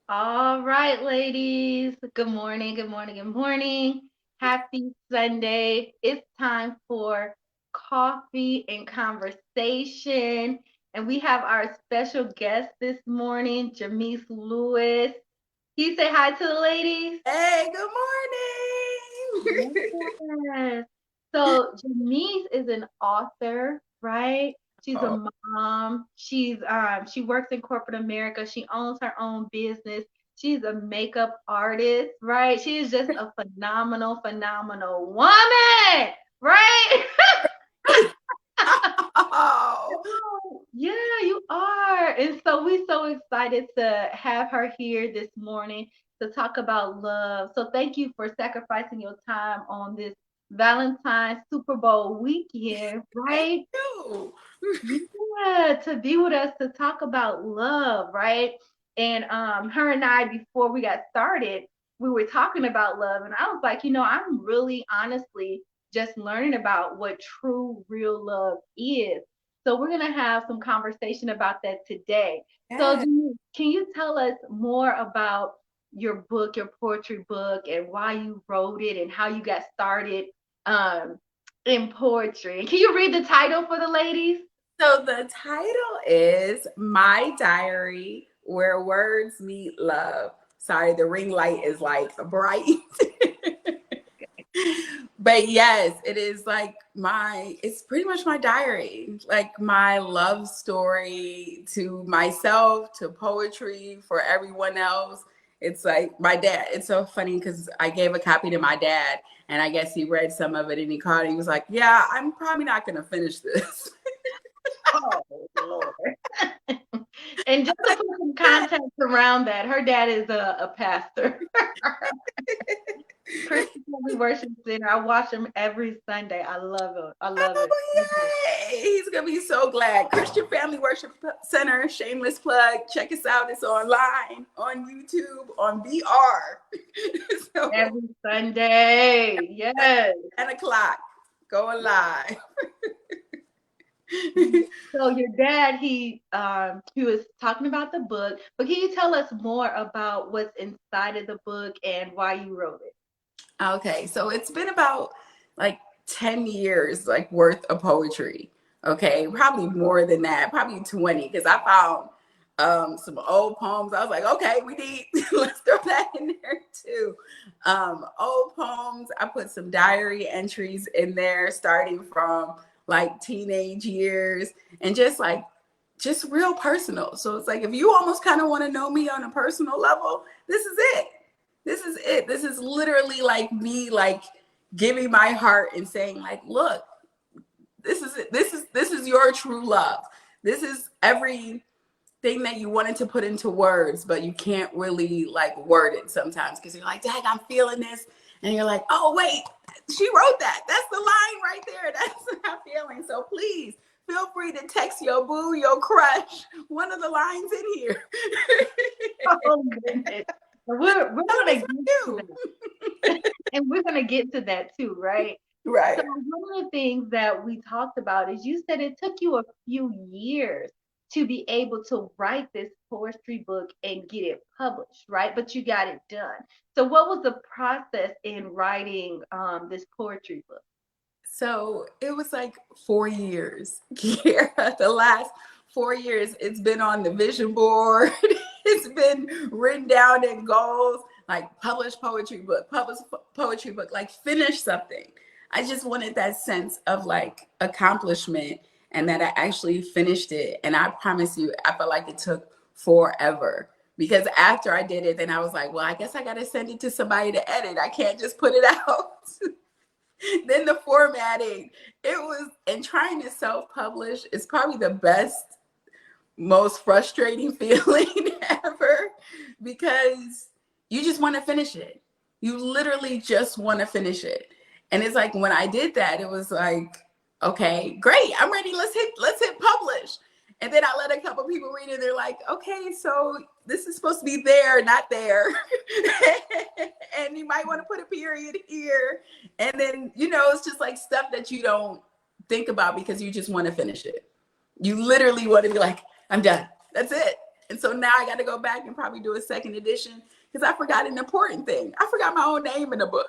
All right, ladies. Good morning, good morning, good morning. Happy Sunday. It's time for coffee and conversation. And we have our special guest this morning, Jamise Lewis. Can you say hi to the ladies? Hey, good morning. Yes. So Janice is an author, right? She's a Oh, mom. She works in corporate America. She owns her own business. She's a makeup artist, right? She is just a phenomenal, phenomenal woman, right? oh, Yeah, you are. And so we're so excited to have her here this morning to talk about love. So thank you for sacrificing your time on this Valentine's Super Bowl weekend, thank right? you. Yeah, to be with us to talk about love, right? And her and I, before we got started, we were talking about love, and I was like, I'm really honestly just learning about what true, real love is. So we're gonna have some conversation about that today. So, Yeah. can you tell us more about your book, your poetry book, and why you wrote it, and how you got started um, in poetry? And can you read the title for the ladies? So the title is My Diary Where Words Meet Love. Sorry, the ring light is like bright. But yes, it is like it's pretty much my diary, like my love story to myself, to poetry, for everyone else. It's like my dad. It's so funny because I gave a copy to my dad, and I guess he read some of it and he called. He was like, "Yeah, I'm probably not going to finish this." Oh, Lord. And just to put some context around that, her dad is a pastor. Christian Family Worship Center. I watch him every Sunday. I love it. I love it. Oh, yay! He's gonna be so glad. Christian Family Worship Center, shameless plug. Check us out. It's online, on YouTube, on VR. So Every Sunday. Yes. 10 o'clock, going live. So your dad, he was talking about the book, but can you tell us more about what's inside of the book and why you wrote it? Okay, so it's been about like 10 years like worth of poetry. Okay, probably more than that, probably 20, because I found some old poems. I was like, okay, we need let's throw that in there too. Old poems. I put some diary entries in there starting from like teenage years and just real personal. So it's like if you almost kind of want to know me on a personal level, this is it. This is it. This is literally like me like giving my heart and saying like, look, this is it. This is your true love. This is everything that you wanted to put into words, but you can't really like word it sometimes because you're like, Dad, I'm feeling this. And you're like, oh wait, she wrote that. That's the line right there. That's what I'm feeling. So please feel free to text your boo, your crush, one of the lines in here. Oh goodness. We're Tell them gonna it's get from to you. that. And we're gonna get to that too, right? So Right. one of the things that we talked about is you said it took you a few years to be able to write this poetry book and get it published, right? But you got it done. So what was the process in writing this poetry book? So it was like 4 years. Yeah, the last 4 years, it's been on the vision board. It's been written down in goals, like publish poetry book, like finish something. I just wanted that sense of like accomplishment and that I actually finished it. And I promise you, I felt like it took forever. Because after I did it, then I was like, well, I guess I got to send it to somebody to edit. I can't just put it out. Then the formatting, it was, and trying to self-publish is probably the best, most frustrating feeling ever because you just want to finish it. You literally just want to finish it. And it's like when I did that, it was like, okay, great, I'm ready. Let's hit publish. And then I let a couple people read it. They're like, okay, so this is supposed to be there, not there. And you might want to put a period here. And then, it's just like stuff that you don't think about because you just want to finish it. You literally want to be like, I'm done. That's it. And so now I got to go back and probably do a second edition because I forgot an important thing. I forgot my own name in the book.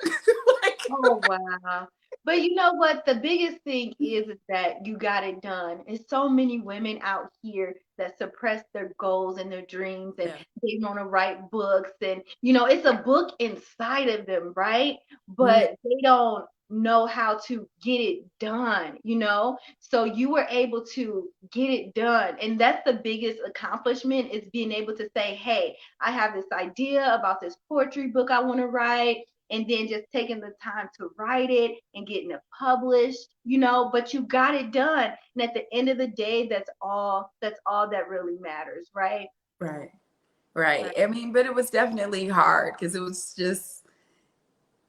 Like, Oh, wow. But you know what? The biggest thing is that you got it done. And so many women out here that suppress their goals and their dreams and yeah. they want to write books. And, it's a book inside of them, right? Mhm. But they don't know how to get it done. So you were able to get it done. And that's the biggest accomplishment is being able to say, hey, I have this idea about this poetry book I want to write, and then just taking the time to write it and getting it published, but you got it done. And at the end of the day, that's all that really matters, right? Right. Right. Right. I mean, but it was definitely hard because it was just,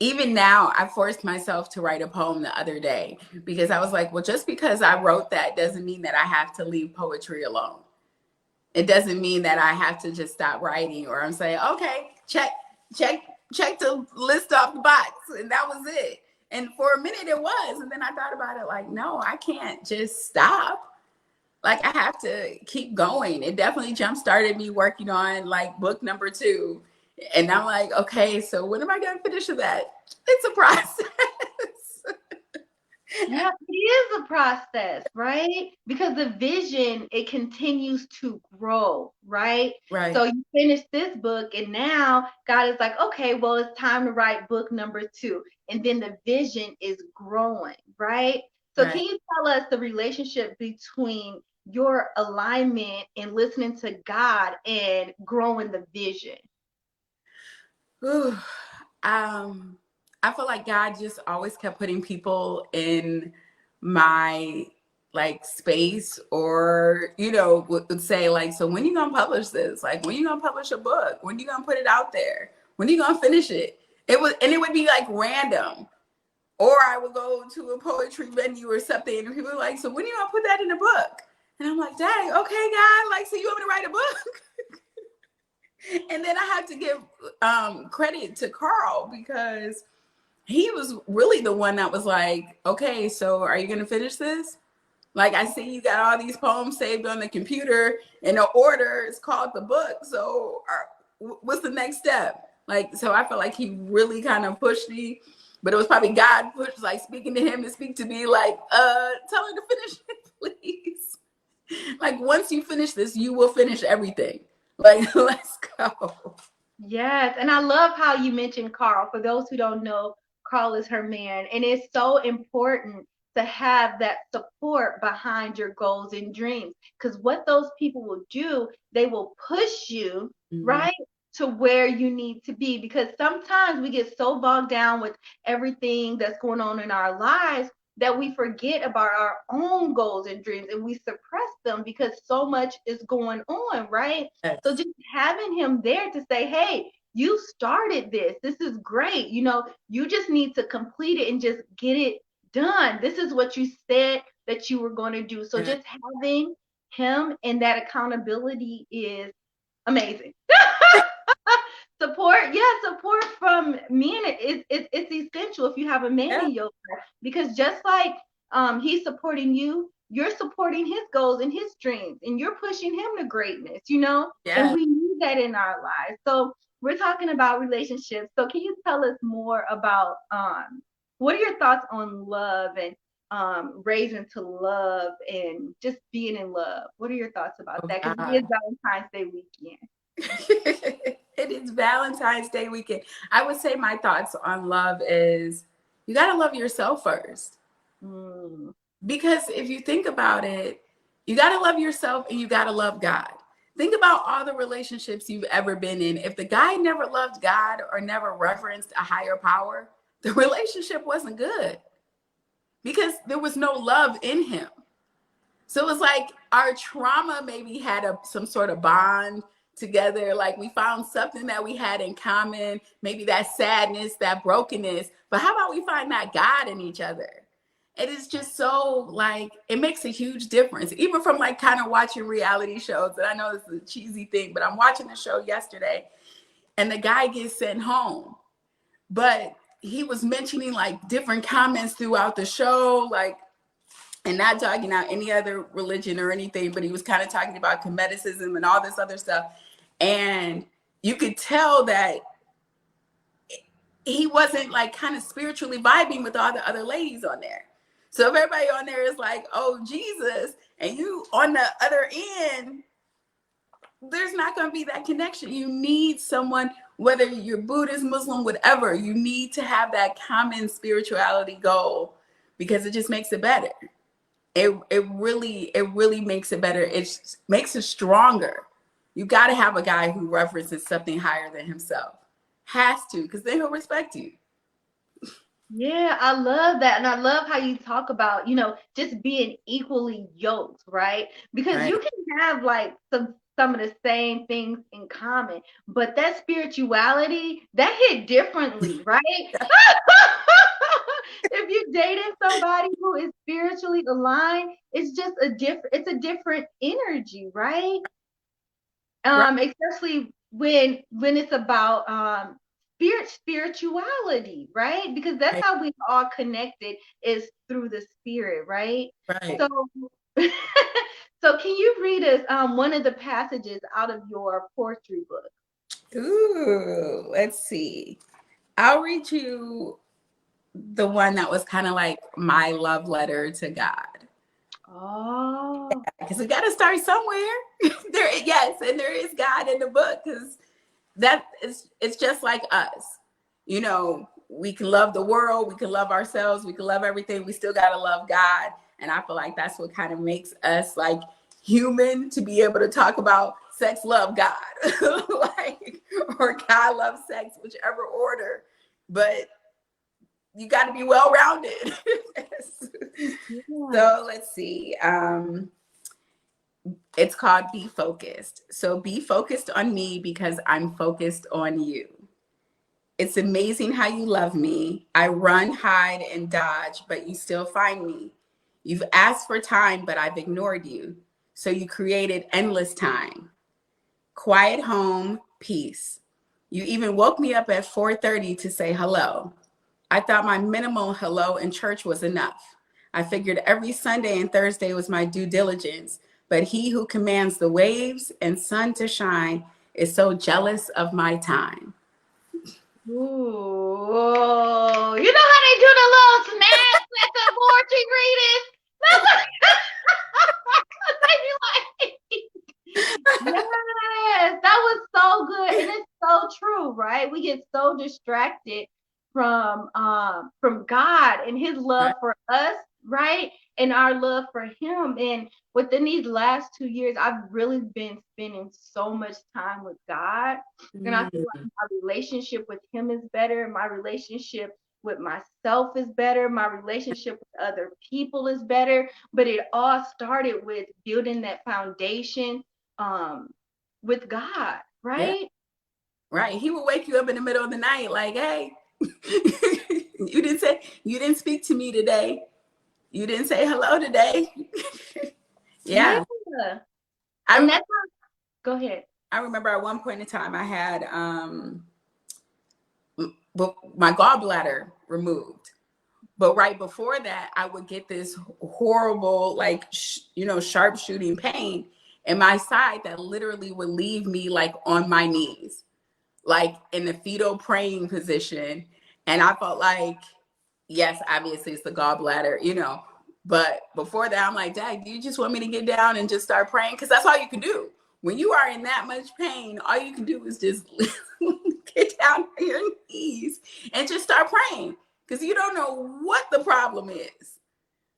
even now, I forced myself to write a poem the other day because I was like, well, just because I wrote that doesn't mean that I have to leave poetry alone. It doesn't mean that I have to just stop writing or I'm saying, okay, check, check to list off the box. And that was it. And for a minute it was. And then I thought about it like, no, I can't just stop. Like I have to keep going. It definitely jump started me working on like book number 2. And I'm like, okay, so when am I going to finish that? It's a process. Yeah, it is a process, right? Because the vision, it continues to grow, right? Right, So you finish this book, and now God is like, okay, well, it's time to write book number 2. And then the vision is growing, right? So right. can you tell us the relationship between your alignment and listening to God and growing the vision? Ooh, I feel like God just always kept putting people in my like space or would say like, so when you gonna publish this, like when you gonna publish a book, when you gonna put it out there, when you gonna finish it. It would be like random, or I would go to a poetry venue or something and people were like, so when you gonna put that in a book? And I'm like, dang, okay, God, like, so you want me to write a book? And then I have to give credit to Carl because he was really the one that was like, okay, so are you going to finish this? Like, I see you got all these poems saved on the computer in an order. It's called the book. So what's the next step? Like, so I felt like he really kind of pushed me, but it was probably God pushed, like speaking to him to speak to me, like, tell her to finish it, please. Like, once you finish this, you will finish everything. Like, let's go. Yes, and I love how you mentioned Carl. For those who don't know, Carl is her man, and it's so important to have that support behind your goals and dreams. Because what those people will do, they will push you, Mhm. right, to where you need to be. Because sometimes we get so bogged down with everything that's going on in our lives that we forget about our own goals and dreams and we suppress them because so much is going on, right? So Yes. just having him there to say, hey, you started this. This is great. You just need to complete it and just get it done. This is what you said that you were going to do. So Yeah. just having him and that accountability is amazing. Support from men it's essential if you have a man Yeah. in your life because just like he's supporting you, you're supporting his goals and his dreams and you're pushing him to greatness, and Yeah. we need that in our lives. So we're talking about relationships. So can you tell us more about what are your thoughts on love and raising to love and just being in love? What are your thoughts about Oh, that? Because it is God. Valentine's Day weekend. It is Valentine's Day weekend. I would say my thoughts on love is you got to love yourself first. Mm. Because if you think about it, you got to love yourself and you got to love God. Think about all the relationships you've ever been in. If the guy never loved God or never reverenced a higher power, the relationship wasn't good because there was no love in him. So it's like our trauma maybe had some sort of bond together. Like we found something that we had in common, maybe that sadness, that brokenness. But how about we find that God in each other? It is just so like, it makes a huge difference. Even from like kind of watching reality shows. And I know this is a cheesy thing, but I'm watching the show yesterday and the guy gets sent home. But he was mentioning like different comments throughout the show, like and not talking about any other religion or anything, but he was kind of talking about Comedicism and all this other stuff. And you could tell that he wasn't like kind of spiritually vibing with all the other ladies on there. So if everybody on there is like, oh, Jesus, and you on the other end, there's not going to be that connection. You need someone, whether you're Buddhist, Muslim, whatever, you need to have that common spirituality goal, because it just makes it better. It really makes it better. It makes it stronger. You got to have a guy who references something higher than himself. Has to, because then he'll respect you. Yeah, I love that. And I love how you talk about, just being equally yoked, right? Because Right. you can have like some of the same things in common, but that spirituality, that hit differently, right? If you're dating somebody who is spiritually aligned, it's a different energy, right? Right. Especially when it's about spirituality, right? Because that's Right. how we all connected, is through the spirit, right? Right. So so can you read us one of the passages out of your poetry book? Ooh, let's see. I'll read you the one that was kind of like my love letter to God. Oh, Because we got to start somewhere. Yes, and there is God in the book, because that is, it's just like us. We can love the world, we can love ourselves, we can love everything. We still got to love God. And I feel like that's what kind of makes us like human, to be able to talk about sex, love, God, like, or God loves sex, whichever order. But you got to be well rounded. yeah. So let's see. It's called Be Focused. So be focused on me because I'm focused on you. It's amazing how you love me. I run, hide, and dodge, but you still find me. You've asked for time, but I've ignored you. So you created endless time. Quiet home, peace. You even woke me up at 4:30 to say hello. I thought my minimal hello in church was enough. I figured every Sunday and Thursday was my due diligence, but he who commands the waves and sun to shine is so jealous of my time. Ooh, you know how they do the little snaps at the poetry readings? Yes, that was so good. And it's so true, right? We get so distracted from God and his love Right. for us, right? And our love for him. And within these last 2 years, I've really been spending so much time with God. And I feel like Mm, my relationship with him is better. My relationship with myself is better. My relationship with other people is better. But it all started with building that foundation um with God, yeah, right? right. He will wake you up in the middle of the night like, hey, you didn't speak to me today. You didn't say hello today. Yeah. Yeah. And I that's how, go ahead. I remember at one point in time I had my gallbladder removed. But right before that, I would get this horrible, like, sharp shooting pain in my side that literally would leave me like on my knees, like in the fetal praying position. And I felt like, yes, obviously it's the gallbladder. But before that, I'm like, Dad, do you just want me to get down and just start praying? Because that's all you can do. When you are in that much pain, all you can do is just get down on your knees and just start praying, because you don't know what the problem is.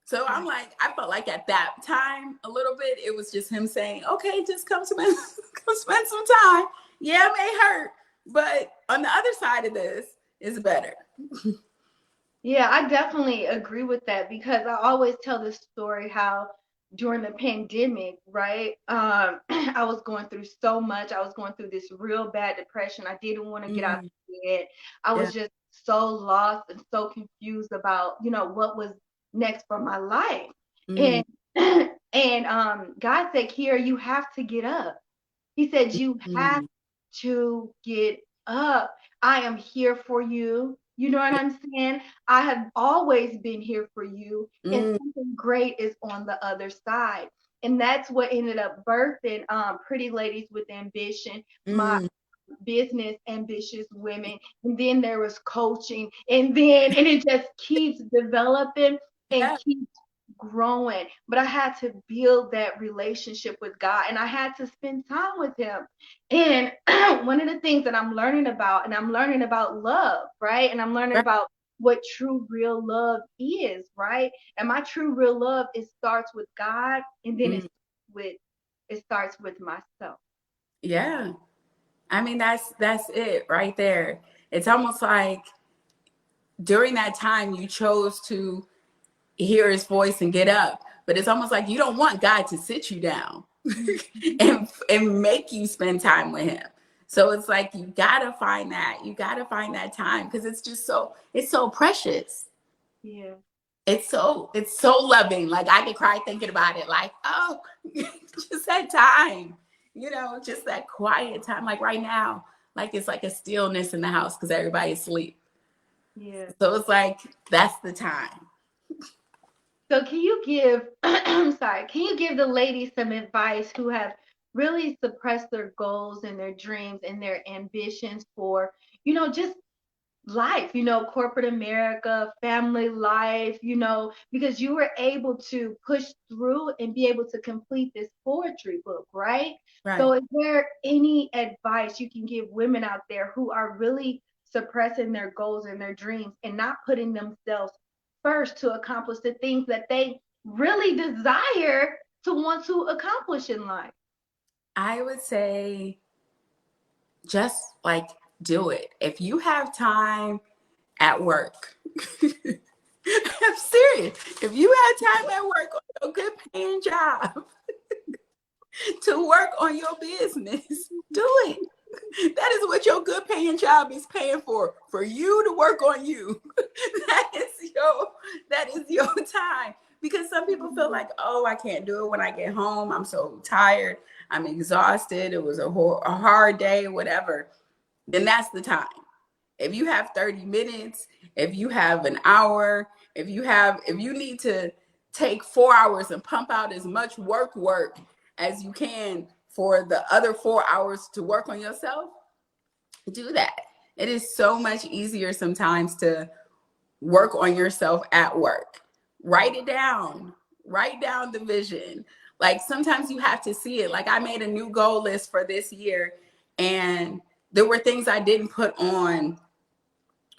So I'm like, I felt like at that time, a little bit, it was just him saying, okay, just come spend some time. Yeah, it may hurt, but on the other side of this is better. Yeah, I definitely agree with that because I always tell this story how during the pandemic, right? I was going through so much. I was going through this real bad depression. I didn't want to get out Mm, of bed. I yeah. was just so lost and so confused about, what was next for my life. Mm, And and God said, "Here, you have to get up." He said, "You have mm, to get up. I am here for you. You know what I'm saying? I have always been here for you, and Mm, something great is on the other side. And that's what ended up birthing Pretty Ladies with Ambition, my mm, business ambitious women. And then there was coaching, and it just keeps developing and yeah, keeps growing. But I had to build that relationship with God, and I had to spend time with him. And one of the things that I'm learning about, and I'm learning about love, right? And I'm learning right. about what true real love is, right? And my true real love, it starts with God, and then Mm, with it starts with myself. yeah. I mean, that's it right there. It's almost like during that time you chose to hear his voice and get up, but it's almost like you don't want God to sit you down and make you spend time with him. So it's like you gotta find that. You gotta find that time because it's just it's so precious. Yeah. It's so loving. Like I could cry thinking about it. Like, oh, just that time, just that quiet time. Like right now, like it's like a stillness in the house because everybody's asleep. Yeah. So it's like that's the time. So can you give, I'm sorry, can you give the ladies some advice who have really suppressed their goals and their dreams and their ambitions for, just life, corporate America, family life, because you were able to push through and be able to complete this poetry book, right? Right. So is there any advice you can give women out there who are really suppressing their goals and their dreams and not putting themselves first to accomplish the things that they really desire to want to accomplish in life? I would say just like do it. If you have time at work, I'm serious. If you have time at work on a good paying job to work on your business, do it. That is what your good paying job is paying for you to work on you. that is your that is your time. Because some people feel like, oh, I can't do it when I get home. I'm so tired. I'm exhausted. It was a hard day, whatever. Then that's the time. If you have 30 minutes, if you have an hour, if you need to take 4 hours and pump out as much work as you can for the other 4 hours to work on yourself, do that. It is so much easier sometimes to work on yourself at work. Write it down. Write down the vision. Like sometimes you have to see it. Like I made a new goal list for this year, and there were things I didn't put on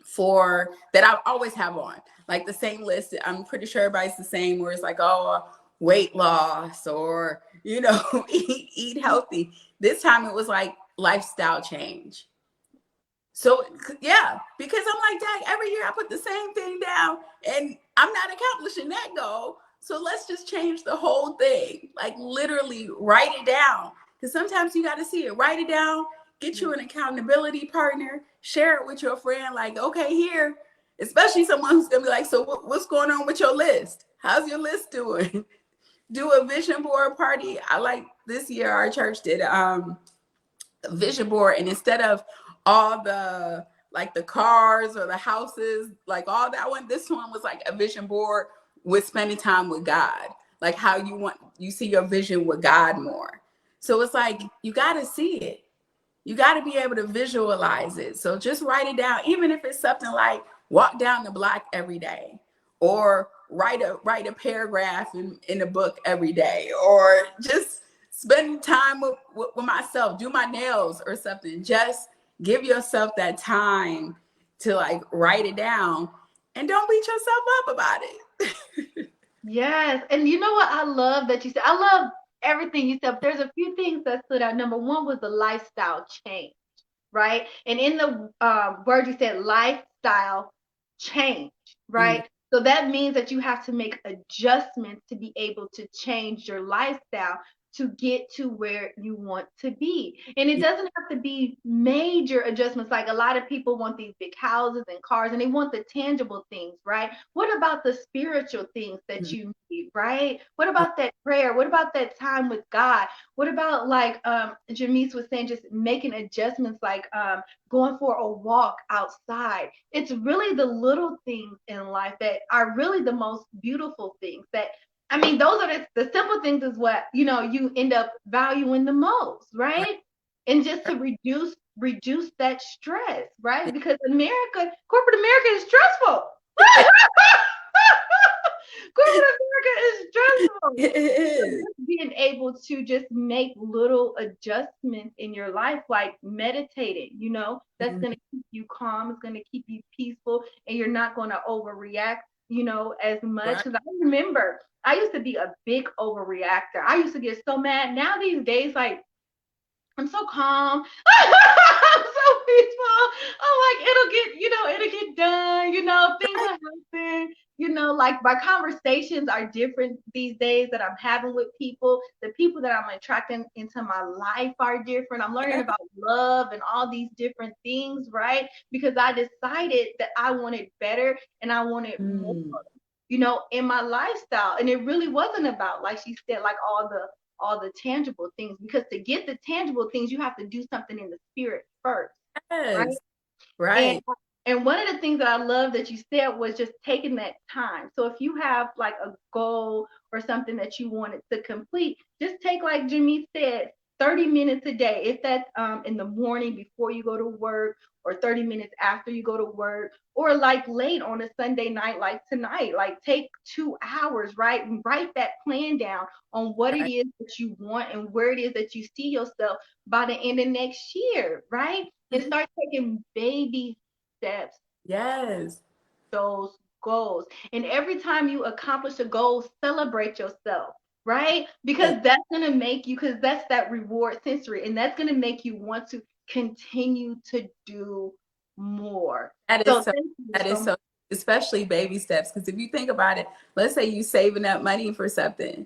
for that I always have on. Like the same list. I'm pretty sure everybody's the same, where it's like, oh, weight loss or, eat healthy. This time it was like lifestyle change. So yeah, because I'm like, Dad, every year I put the same thing down and I'm not accomplishing that goal. So let's just change the whole thing. Like literally write it down. Because sometimes you got to see it. Write it down, get you an accountability partner, share it with your friend. Like, okay, here, especially someone who's gonna be like, so what's going on with your list? How's your list doing? Do a vision board party. I like this year our church did vision board, and instead of all the like the cars or the houses, like all that one, this one was like a vision board with spending time with God, like how you see your vision with God more. So it's like you got to see it, you got to be able to visualize it. So just write it down, even if it's something like walk down the block every day, or write a paragraph in a book every day, or just spend time with myself, do my nails or something. Just give yourself that time to like write it down, and don't beat yourself up about it. Yes. And you know what I love that you said? I love everything you said. But there's a few things that stood out. Number one was the lifestyle change, right? And in the word you said lifestyle change, Mm, right? So that means that you have to make adjustments to be able to change your lifestyle to get to where you want to be. And it doesn't have to be major adjustments. Like a lot of people want these big houses and cars and they want the tangible things, right? What about the spiritual things that you need, right? What about that prayer? What about that time with God? What about like Jamise was saying, just making adjustments like going for a walk outside? It's really the little things in life that are really the most beautiful things that I mean, those are the simple things is what, you end up valuing the most, right? And just to reduce that stress, right? Because corporate America is stressful. Corporate America is stressful. It is. Being able to just make little adjustments in your life, like meditating, that's going to keep you calm, it's going to keep you peaceful, and you're not going to overreact, as much. Because I remember I used to be a big overreactor. I used to get so mad. Now these days, like, I'm so calm. I'm so peaceful. I'm like, it'll get done, things will happen. Like my conversations are different these days that I'm having with people. The people that I'm attracting into my life are different. I'm learning about love and all these different things, right? Because I decided that I wanted better and I wanted more, in my lifestyle. And it really wasn't about, like she said, like all the tangible things, because to get the tangible things, you have to do something in the spirit first. Yes. Right. And one of the things that I love that you said was just taking that time. So if you have like a goal or something that you wanted to complete, just take, like Jamise said, 30 minutes a day. If that's in the morning before you go to work, or 30 minutes after you go to work, or like late on a Sunday night, like tonight, like take 2 hours, right? And write that plan down on what it is that you want and where it is that you see yourself by the end of next year, right? And start taking baby steps. Yes. Those goals. And every time you accomplish a goal, celebrate yourself, right? Because that's going to make you, because that's that reward sensory, and that's going to make you want to continue to do more. That is so, especially baby steps. Because if you think about it, let's say you saving up money for something,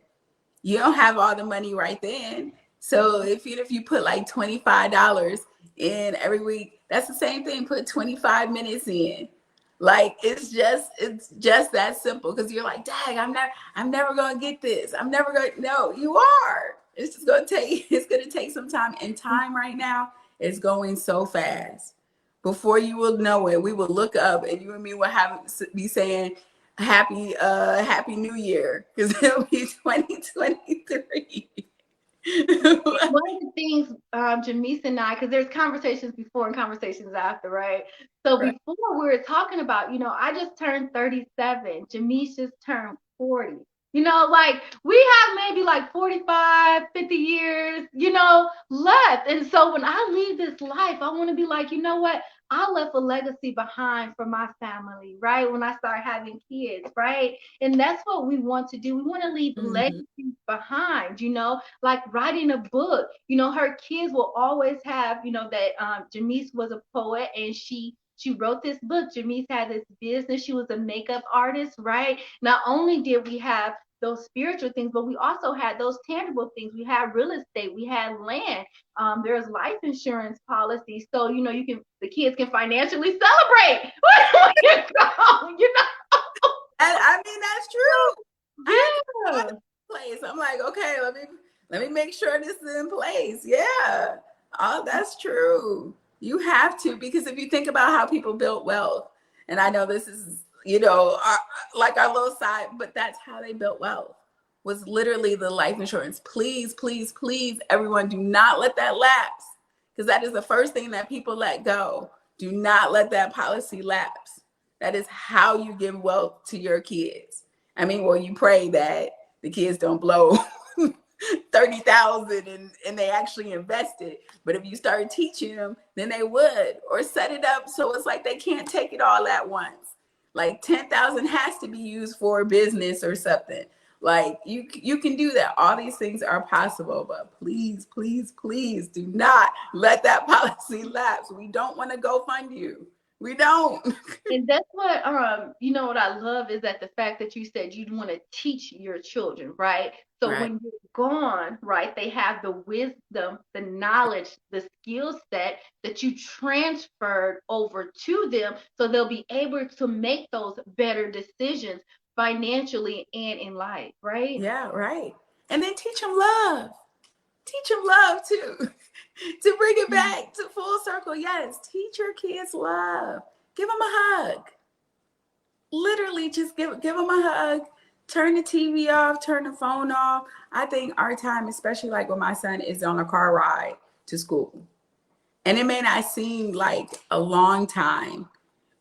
you don't have all the money right then. So if you put like $25 in every week, that's the same thing. Put 25 minutes in. Like it's just that simple. Because you're like, dang, I'm never gonna get this. I'm never gonna. No, you are. It's gonna take some time. And time right now is going so fast. Before you will know it, we will look up and you and me will be saying happy New Year, because it'll be 2023. One of the things, Jamise and I, because there's conversations before and conversations after, right? So before we were talking about, I just turned 37. Jamise just turned 40. Like we have maybe like 45, 50 years, left. And so when I leave this life, I want to be like, you know what? I left a legacy behind for my family, right? When I start having kids, right? And that's what we want to do. We want to leave legacies behind, like writing a book. Her kids will always have, that Jamise was a poet and she wrote this book. Jamise had this business. She was a makeup artist, right? Not only did we have those spiritual things, but we also had those tangible things. We had real estate, we had land. There's life insurance policies, so the kids can financially celebrate when you go. And I mean that's true. Yeah. I'm like, okay, let me make sure this is in place. Yeah. Oh, that's true. You have to, because if you think about how people built wealth, and I know this is, our little side, but that's how they built wealth, was literally the life insurance. Please, please, please, everyone, do not let that lapse, because that is the first thing that people let go. Do not let that policy lapse. That is how you give wealth to your kids. I mean, well, you pray that the kids don't blow 30,000 and they actually invest it. But if you start teaching them, then they would, or set it up so it's like they can't take it all at once. Like 10,000 has to be used for business or something. Like you can do that. All these things are possible, but please, please, please do not let that policy lapse. We don't want to go fund you. We don't. And that's what you know what I love is that the fact that you said you'd want to teach your children, right? So Right. when you're gone, right, they have the wisdom, the knowledge, the skill set that you transferred over to them, so they'll be able to make those better decisions financially and in life, right? Yeah, right. And then teach them love. Teach them love too. To bring it back to full circle, yes, teach your kids love. Give them a hug. Literally, just give them a hug. Turn the TV off. Turn the phone off. I think our time, especially like when my son is on a car ride to school, and it may not seem like a long time,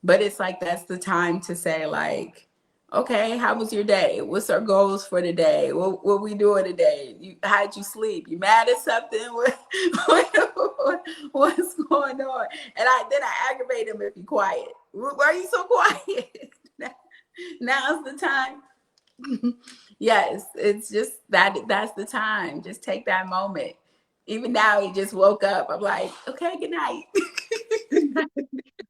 but it's like that's the time to say like, okay, how was your day? What's our goals for the day? What we doing today? How'd you sleep? You mad at something? What's going on? And I aggravate him if he's quiet. Why are you so quiet? Now's the time. Yes, it's just that's the time. Just take that moment. Even now he just woke up. I'm like, okay, good night.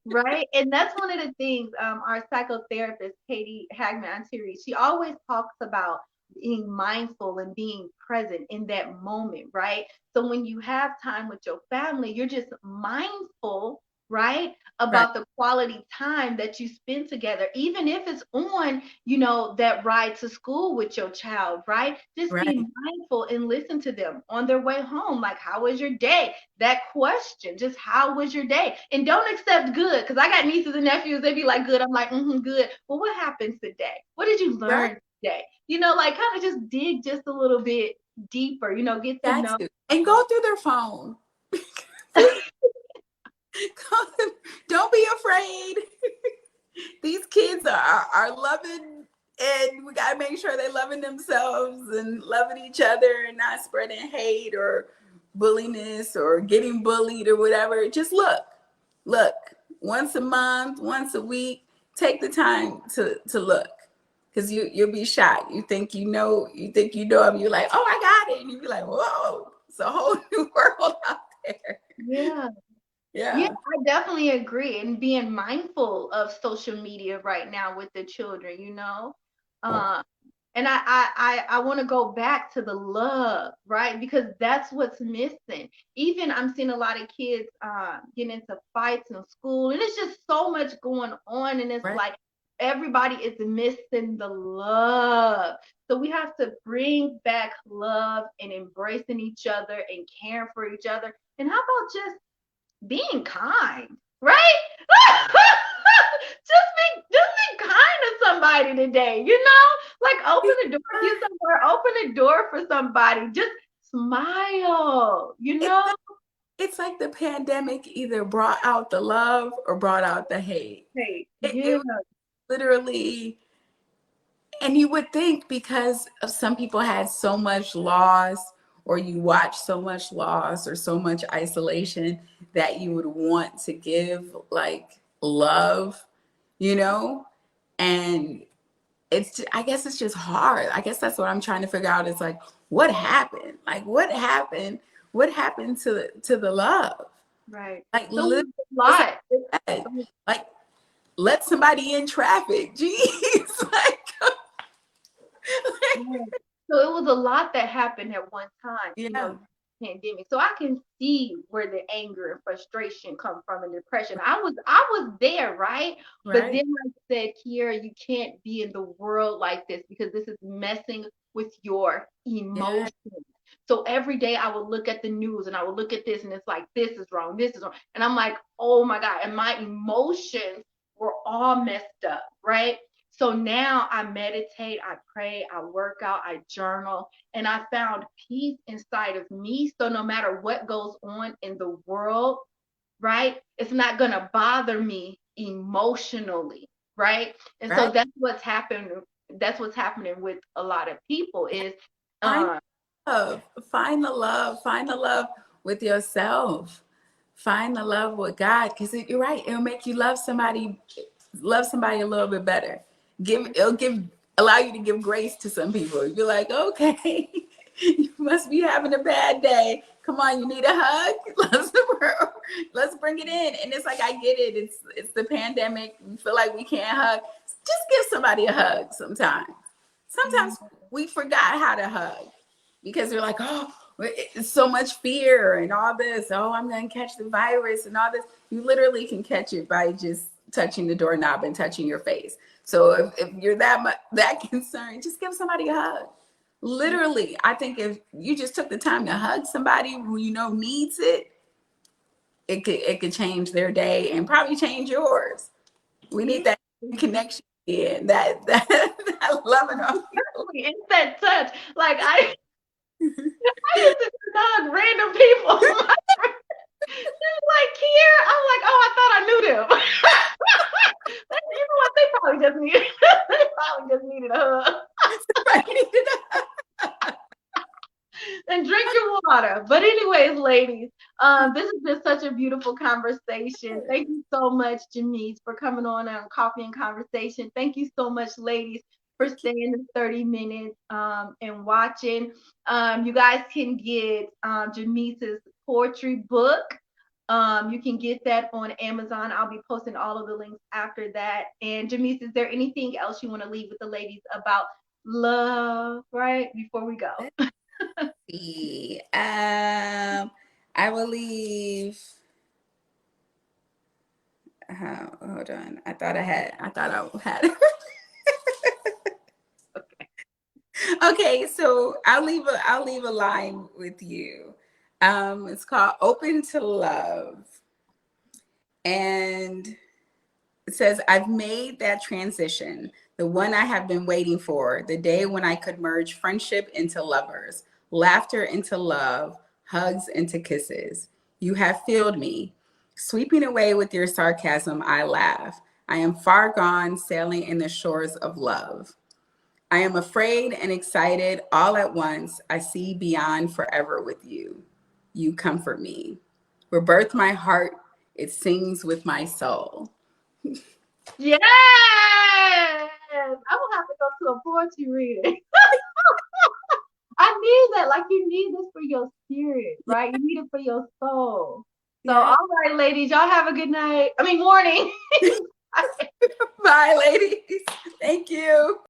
Right. And that's one of the things our psychotherapist, Katie Hagman Antiri, she always talks about being mindful and being present in that moment, right? So when you have time with your family, you're just mindful, right? Right, About the quality time that you spend together, even if it's on, you know, that ride to school with your child, right? Just be right, mindful and listen to them on their way home. Like, how was your day? That question, just how was your day? And don't accept good, because I got nieces and nephews, they be like, good. I'm like, good. Well, what happens today? What did you right. learn today? You know, like kind of just dig just a little bit deeper, you know, get to Got know. to. And go through their phone. Don't be afraid. These kids are loving, and we gotta make sure they're loving themselves and loving each other and not spreading hate or bulliness or getting bullied or whatever. Just look once a month, once a week. Take the time to look, because you'll be shocked. You think you know them. You're like, oh, I got it, and you be like, whoa, it's a whole new world out there. Yeah. Yeah, Yeah. I definitely agree. And being mindful of social media right now with the children, you know. Uh, and I want to go back to the love, right? Because that's what's missing. Even I'm seeing a lot of kids getting into fights in school, and it's just so much going on. And it's Right. like everybody is missing the love. So we have to bring back love and embracing each other and caring for each other. And how about just being kind, right? just be kind to somebody today, you know? Like open the door, if you somewhere, open the door for somebody. Just smile, you It's know? it's like the pandemic either brought out the love or brought out the hate. Hey, It yeah, was literally, and you would think because of some people had so much loss, or you watch so much loss or so much isolation, that you would want to give like love, you know? And I guess it's just hard. I guess that's what I'm trying to figure out is like, what happened? Like, what happened? What happened to the love? right. Like, So literally, a lot. like, let somebody in traffic. Jeez. Yeah. So it was a lot that happened at one time, you Yeah. know, pandemic. So I can see where the anger and frustration come from and depression. I was there, right? But Right. then I said, Kiera, you can't be in the world like this because this is messing with your Yeah. emotions. So every day I would look at the news and I would look at this and it's like, this is wrong, this is wrong. And I'm like, oh my God. And my emotions were all messed up, right? So now I meditate, I pray, I work out, I journal, and I found peace inside of me. So no matter what goes on in the world, right, it's not going to bother me emotionally, right? And so Right. that's what's happened. That's what's happening with a lot of people is, Find uh, love. Find the love. Find the love with yourself. Find the love with God. Because you're right. It'll make you love somebody a little bit better. Allow you to give grace to some people. You'll be like, okay, you must be having a bad day. Come on, you need a hug. Let's bring it in. And it's like, I get it. It's the pandemic. We feel like we can't hug. Just give somebody a hug sometimes. Sometimes we forgot how to hug because we're like, oh, it's so much fear and all this. Oh, I'm going to catch the virus and all this. You literally can catch it by just touching the doorknob and touching your face. So if you're that concerned, just give somebody a hug. Literally, I think if you just took the time to hug somebody who you know needs it, it could change their day and probably change yours. We need that connection in that loving on people. It's that touch. Like I used to hug random people. They're like here. I'm like, oh, I thought I knew them. You know what? They probably just needed a hug. And drink your water. But anyways, ladies, this has been such a beautiful conversation. Thank you so much, Jamise, for coming on Coffee and Conversation. Thank you so much, ladies, for staying the 30 minutes and watching. You guys can get Jamise's poetry book. You can get that on Amazon. I'll be posting all of the links after that. And Jamise, is there anything else you want to leave with the ladies about love, right? Before we go. I will leave. Hold on. I thought I had. Okay, so I'll leave a line with you. It's called Open to Love. And it says, I've made that transition, the one I have been waiting for, the day when I could merge friendship into lovers, laughter into love, hugs into kisses. You have filled me. Sweeping away with your sarcasm, I laugh. I am far gone, sailing in the shores of love. I am afraid and excited all at once. I see beyond forever with you. You comfort me. Rebirth my heart. It sings with my soul. Yes! I will have to go to a poetry reading. I need that. Like, you need this for your spirit, right? You need it for your soul. So, all right, ladies, y'all have a good night. Morning. Bye, ladies. Thank you.